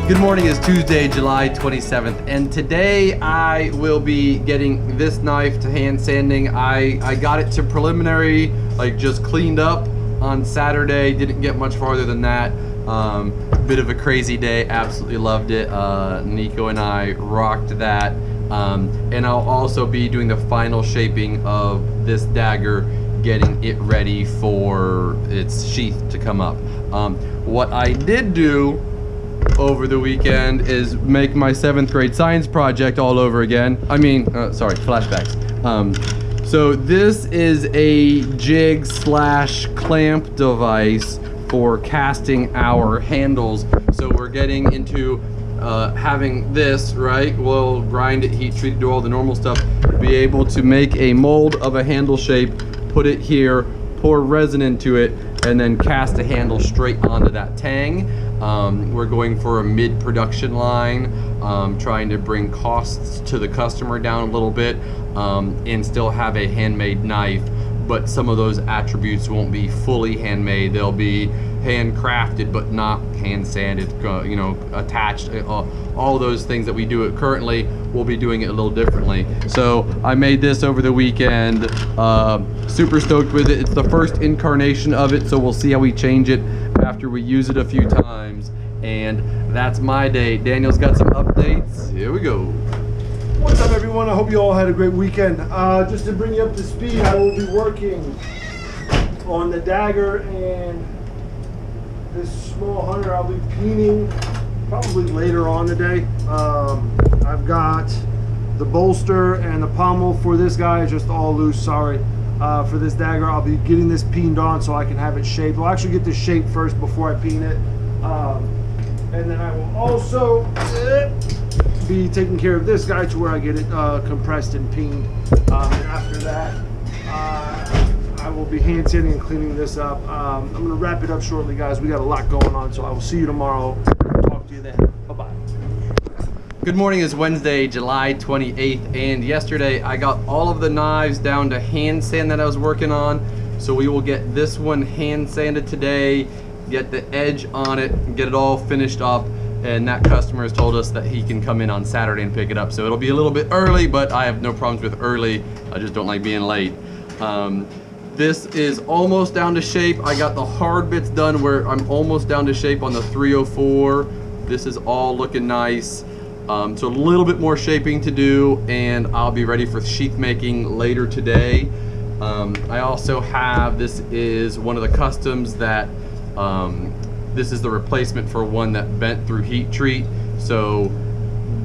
Good morning. Is Tuesday, July 27th, and today I will be getting this knife to hand sanding. I got it to preliminary, like just cleaned up on Saturday. Didn't get much farther than that. Bit of a crazy day. Absolutely loved it. Nico and I rocked that. And I'll also be doing the final shaping of this dagger, getting it ready for its sheath to come up. What I did do over the weekend is make my 7th grade science project all over again. Sorry, flashbacks. So this is a jig / clamp device for casting our handles. So we're getting into having this, right? We'll grind it, heat treat it, do all the normal stuff, be able to make a mold of a handle shape, put it here, pour resin into it, and then cast a handle straight onto that tang. We're going for a mid-production line, trying to bring costs to the customer down a little bit, and still have a handmade knife, but some of those attributes won't be fully handmade. They'll be handcrafted but not hand sanded, attached. All those things that we do it currently, we'll be doing it a little differently. So I made this over the weekend. Super stoked with it. It's the first incarnation of it, so we'll see how we change it after we use it a few times. And that's my day. Daniel's got some updates. Here we go. What's up, everyone? I hope you all had a great weekend. Just to bring you up to speed, I will be working on the dagger and this small hunter. I'll be peening probably later on today. I've got the bolster and the pommel for this guy, just all loose, sorry. For this dagger, I'll be getting this peened on so I can have it shaped. I'll actually get this shaped first before I peen it. And then I will also be taking care of this guy to where I get it compressed and peened. And after that, I will be hand sanding and cleaning this up. I'm going to wrap it up shortly, guys. We got a lot going on, so I will see you tomorrow. Talk to you then. Bye-bye. Good morning. Is Wednesday, July 28th, and yesterday I got all of the knives down to hand sand that I was working on. So we will get this one hand sanded today, get the edge on it, and get it all finished up. And that customer has told us that he can come in on Saturday and pick it up. So it'll be a little bit early, but I have no problems with early. I just don't like being late. This is almost down to shape. I got the hard bits done where I'm almost down to shape on the 304. This is all looking nice. So a little bit more shaping to do, and I'll be ready for sheath making later today. I also have, this is one of the customs that, this is the replacement for one that bent through heat treat. So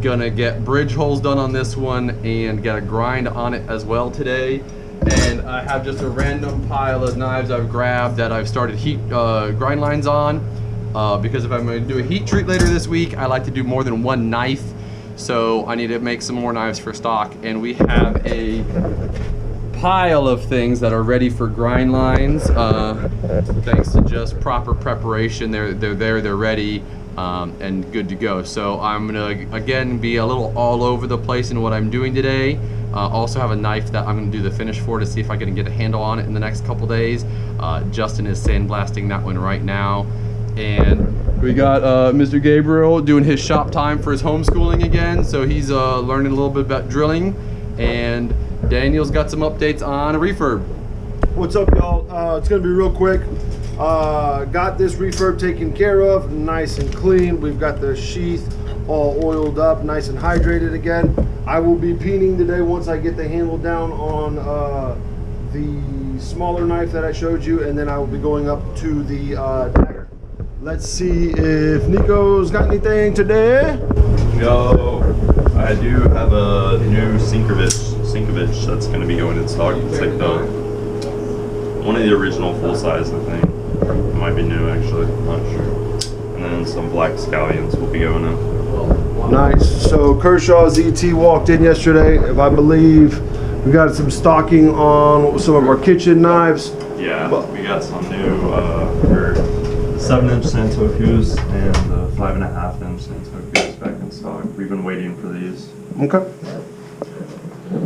gonna get bridge holes done on this one and get a grind on it as well today. And I have just a random pile of knives I've grabbed that I've started heat grind lines on. Because if I'm going to do a heat treat later this week, I like to do more than one knife. So I need to make some more knives for stock. And we have a pile of things that are ready for grind lines. Thanks to just proper preparation, they're there, they're ready, and good to go. So I'm going to, again, be a little all over the place in what I'm doing today. Also have a knife that I'm going to do the finish for to see if I can get a handle on it in the next couple days. Justin is sandblasting that one right now. And we got Mr. Gabriel doing his shop time for his homeschooling again. So he's learning a little bit about drilling. And Daniel's got some updates on a refurb. What's up, y'all? It's going to be real quick. Got this refurb taken care of, nice and clean. We've got the sheath all oiled up, nice and hydrated again. I will be peening today once I get the handle down on the smaller knife that I showed you, and then I will be going up to the dagger. Let's see if Nico's got anything today. Yo, I do have a new Sinkovich that's going to be going in stock. It's like one of the original full size, I think. It might be new actually, I'm not sure. And then some black scallions will be going in. Nice. So Kershaw ZT walked in yesterday. If I believe we got some stocking on some of our kitchen knives. Yeah, we got some new 7-inch Santokus and 5.5-inch Santokus back in stock. We've been waiting for these. Okay.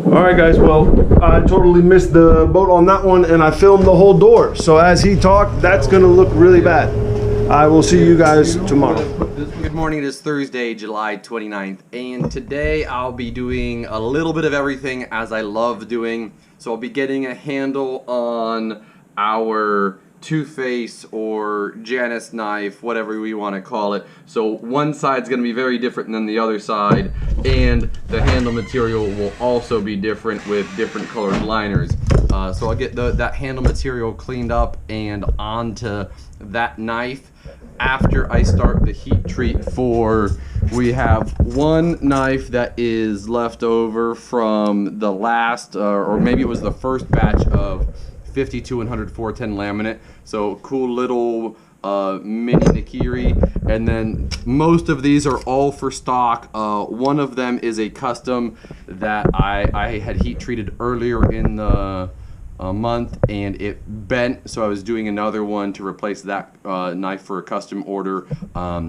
All right, guys. Well, I totally missed the boat on that one, and I filmed the whole door. So as he talked, that's gonna look really bad. I will see you guys tomorrow. Good morning, it is Thursday, July 29th, and today I'll be doing a little bit of everything as I love doing. So I'll be getting a handle on our Too Faced or Janus knife, whatever we want to call it. So one side's going to be very different than the other side, and the handle material will also be different with different colored liners. So I'll get that handle material cleaned up and onto that knife after I start the heat treat for, we have one knife that is left over from the last, or maybe it was the first batch of 52 and 100 410 laminate. So cool little mini Nikiri, and then most of these are all for stock. One of them is a custom that I had heat treated earlier in the month and it bent, so I was doing another one to replace that knife for a custom order,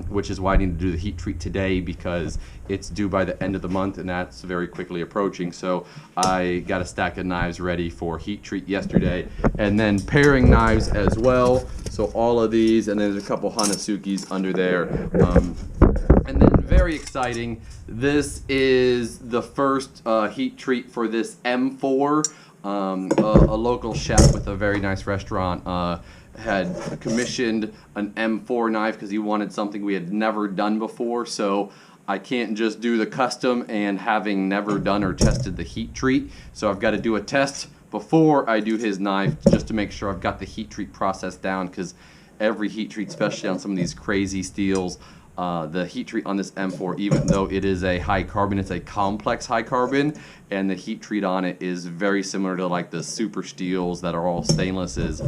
which is why I need to do the heat treat today because it's due by the end of the month and that's very quickly approaching. So I got a stack of knives ready for heat treat yesterday, and then pairing knives as well. So all of these, and there's a couple Hanasukis under there. And then very exciting, this is the first heat treat for this M4. A local chef with a very nice restaurant had commissioned an M4 knife because he wanted something we had never done before. So I can't just do the custom and having never done or tested the heat treat. So I've got to do a test before I do his knife just to make sure I've got the heat treat process down, because every heat treat, especially on some of these crazy steels, the heat treat on this M4, even though it is a high carbon, it's a complex high carbon, and the heat treat on it is very similar to like the super steels that are all stainless, is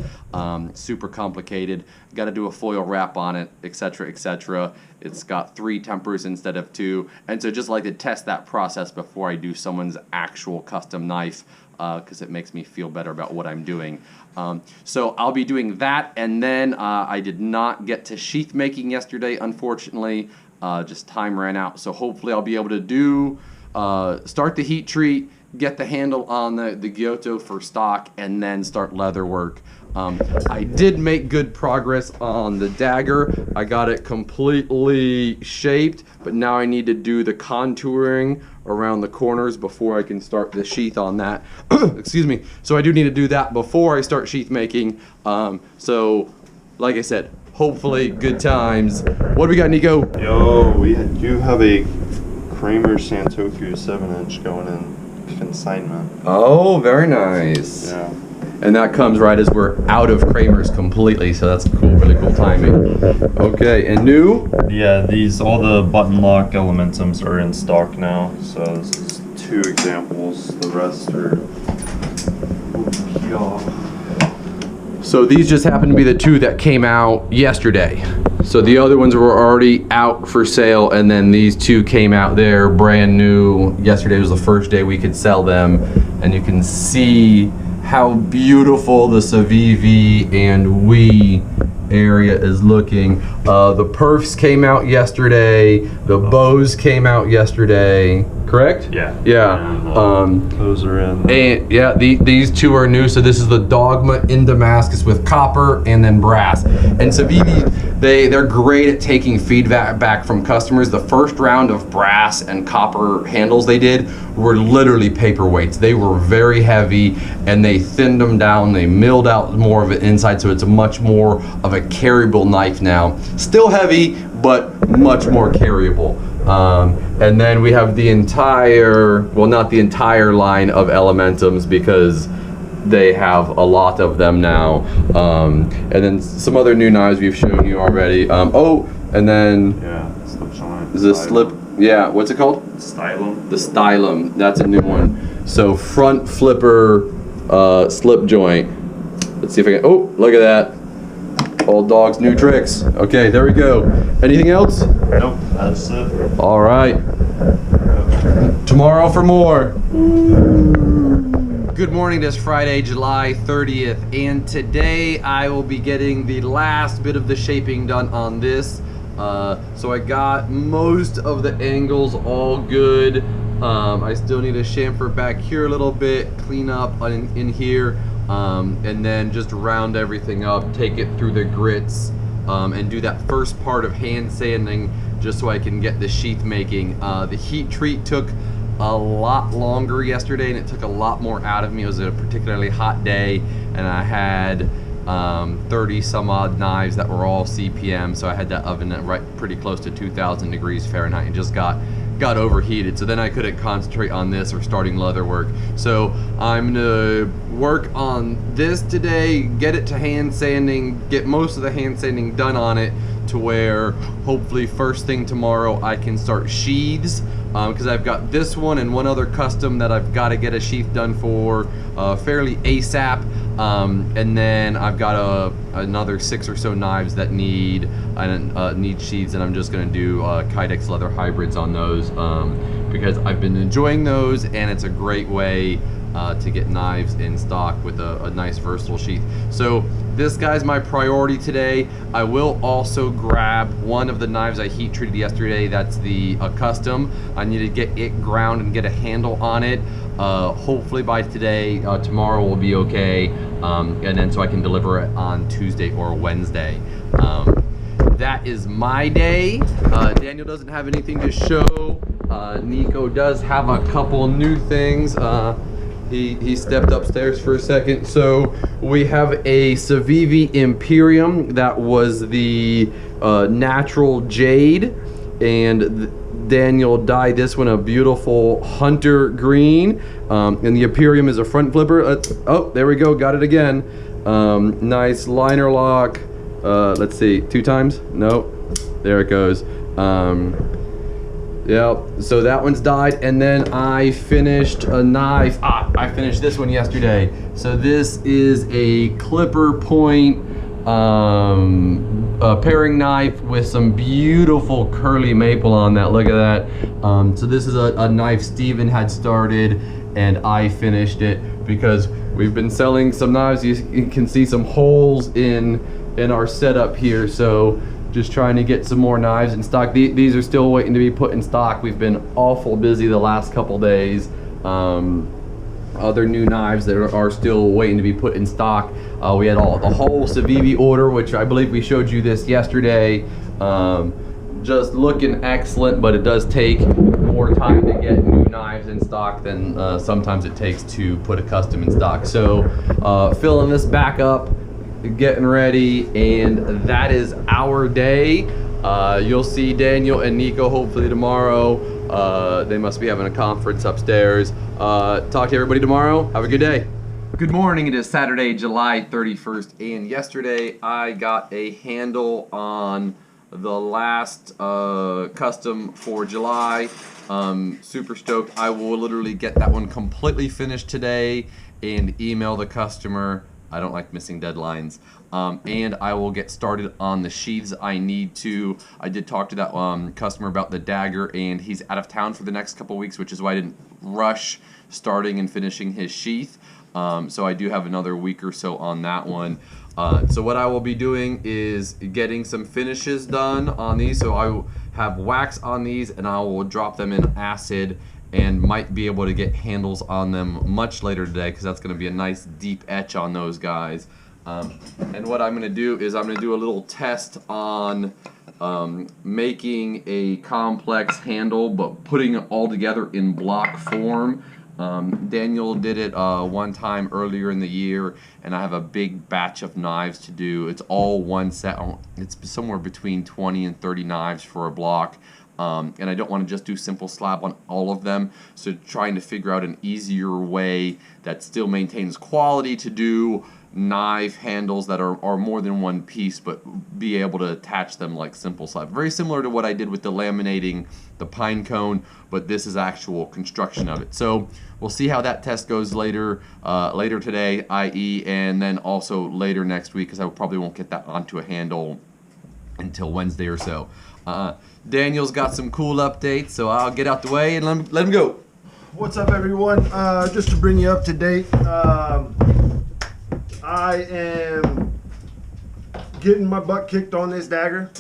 super complicated. Got to do a foil wrap on it, etc., etc. It's got 3 tempers instead of 2, and so just like to test that process before I do someone's actual custom knife, because it makes me feel better about what I'm doing. So I'll be doing that, and then I did not get to sheath making yesterday, unfortunately. Just time ran out, so hopefully I'll be able to do start the heat treat, get the handle on the Giotto for stock, and then start leather work. I did make good progress on the dagger. I got it completely shaped, but now I need to do the contouring around the corners before I can start the sheath on that. Excuse me. So I do need to do that before I start sheath making. So, like I said, hopefully good times. What do we got, Nico? Yo, we do have a Kramer Santoku 7-inch going in consignment. Oh, very nice. Yeah. And that comes right as we're out of Kramer's completely, so that's cool, really cool timing. Okay, and new? Yeah, all the button lock elementums are in stock now. So this is 2 examples. The rest are off. So these just happen to be the 2 that came out yesterday. So the other ones were already out for sale, and then these 2 came out there brand new. Yesterday was the first day we could sell them, and you can see how beautiful the Savivi and Wii area is looking. The perfs came out yesterday. The bows came out yesterday. Correct? Yeah. Yeah. Those are in. And yeah, these 2 are new. So this is the Dogma in Damascus with copper and then brass. And Savivi, they're great at taking feedback back from customers. The first round of brass and copper handles they did were literally paperweights. They were very heavy, and they thinned them down. They milled out more of it inside, so it's a much more of a carryable knife now. Still heavy, but much more carryable. And then we have the entire, well, not the entire line of Elementums, because they have a lot of them now. And then some other new knives we've shown you already. Oh, and then Yeah, slip joint. the slip, yeah, what's it called? Stylum. The Stylum, that's a new one. So front flipper slip joint. Let's see if I can, oh, look at that. Old dog's new tricks. Okay, there we go. Anything else? Nope, that's it. All right. Tomorrow for more. Good morning, this Friday, July 30th, and today I will be getting the last bit of the shaping done on this. So I got most of the angles all good. I still need to chamfer back here a little bit, clean up in here, and then just round everything up, take it through the grits, and do that first part of hand sanding just so I can get the sheath making. The heat treat took a lot longer yesterday, and it took a lot more out of me. It was a particularly hot day, and I had 30 some odd knives that were all CPM, so I had that oven at right pretty close to 2,000 degrees Fahrenheit, and just got overheated. So then I couldn't concentrate on this or starting leather work. So I'm gonna work on this today, get it to hand sanding, get most of the hand sanding done on it, to where hopefully first thing tomorrow I can start sheaths, because I've got this one and one other custom that I've got to get a sheath done for fairly ASAP, and then I've got another 6 or so knives that need sheaths, and I'm just going to do Kydex leather hybrids on those, because I've been enjoying those, and it's a great way to get knives in stock with a nice versatile sheath. So this guy's my priority today. I will also grab one of the knives I heat treated yesterday. That's the custom. I need to get it ground and get a handle on it. Hopefully by today, tomorrow will be okay, and then so I can deliver it on Tuesday or Wednesday. That is my day. Daniel doesn't have anything to show. Nico does have a couple new things. He stepped upstairs for a second. So we have a Civivi Imperium that was the natural jade, and Daniel dyed this one a beautiful hunter green, and the Imperium is a front flipper. Oh, there we go, got it again. Nice liner lock. Let's see, 2 times? No, there it goes. Yeah, so that one's dyed, and then I finished a knife. I finished this one yesterday. So this is a clipper point paring knife with some beautiful curly maple on that. Look at that. So this is a knife Steven had started, and I finished it because we've been selling some knives. You can see some holes in our setup here. So just trying to get some more knives in stock. These are still waiting to be put in stock. We've been awful busy the last couple days. Other new knives that are still waiting to be put in stock. We had the whole Civivi order, which I believe we showed you this yesterday. Just looking excellent, but it does take more time to get new knives in stock than sometimes it takes to put a custom in stock. So filling this back up, getting ready, and that is our day. You'll see Daniel and Nico hopefully tomorrow. They must be having a conference upstairs. Talk to everybody tomorrow. Have a good day. Good morning. It is Saturday, July 31st, and yesterday I got a handle on the last custom for July. Super stoked. I will literally get that one completely finished today and email the customer. I don't like missing deadlines. And I will get started on the sheaths I need to. I did talk to that customer about the dagger, and he's out of town for the next couple weeks, which is why I didn't rush starting and finishing his sheath. So I do have another week or so on that one. So what I will be doing is getting some finishes done on these. So I will have wax on these, and I will drop them in acid, and might be able to get handles on them much later today, because that's going to be a nice deep etch on those guys. And what I'm going to do is I'm going to do a little test on making a complex handle, but putting it all together in block form. Daniel did it one time earlier in the year, and I have a big batch of knives to do. It's all one set. It's somewhere between 20 and 30 knives for a block. And I don't want to just do simple slab on all of them, so trying to figure out an easier way that still maintains quality to do knife handles that are more than one piece, but be able to attach them like simple slab. Very similar to what I did with the laminating the pine cone, but this is actual construction of it. So we'll see how that test goes later today, i.e., and then also later next week, because I probably won't get that onto a handle until Wednesday or so. Daniel's got some cool updates, so I'll get out the way and let him go. What's up, everyone? Just to bring you up to date, I am getting my butt kicked on this dagger.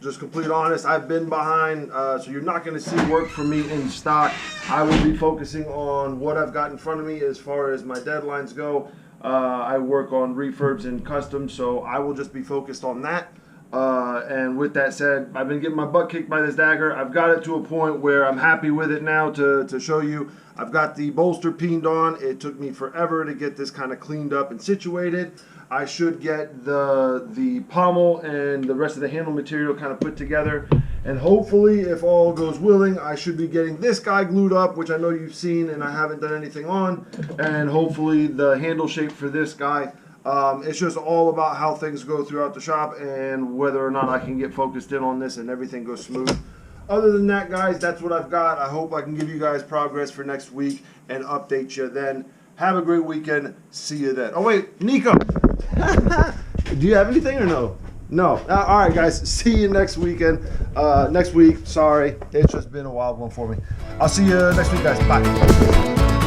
Just complete honest, I've been behind, so you're not going to see work from me in stock. I will be focusing on what I've got in front of me as far as my deadlines go. I work on refurbs and customs, so I will just be focused on that. And with that said, I've been getting my butt kicked by this dagger. I've got it to a point where I'm happy with it now to show you. I've got the bolster peened on. It took me forever to get this kind of cleaned up and situated. I should get the pommel and the rest of the handle material kind of put together. And hopefully, if all goes willing, I should be getting this guy glued up, which I know you've seen and I haven't done anything on. And hopefully the handle shape for this guy. It's just all about how things go throughout the shop and whether or not I can get focused in on this and everything goes smooth. Other than that, guys, that's what I've got. I hope I can give you guys progress for next week and update you then. Have a great weekend. See you then. Oh, wait, Nico. Do you have anything or no? No. All right, guys. See you next weekend. Next week. Sorry. It's just been a wild one for me. I'll see you next week, guys. Bye.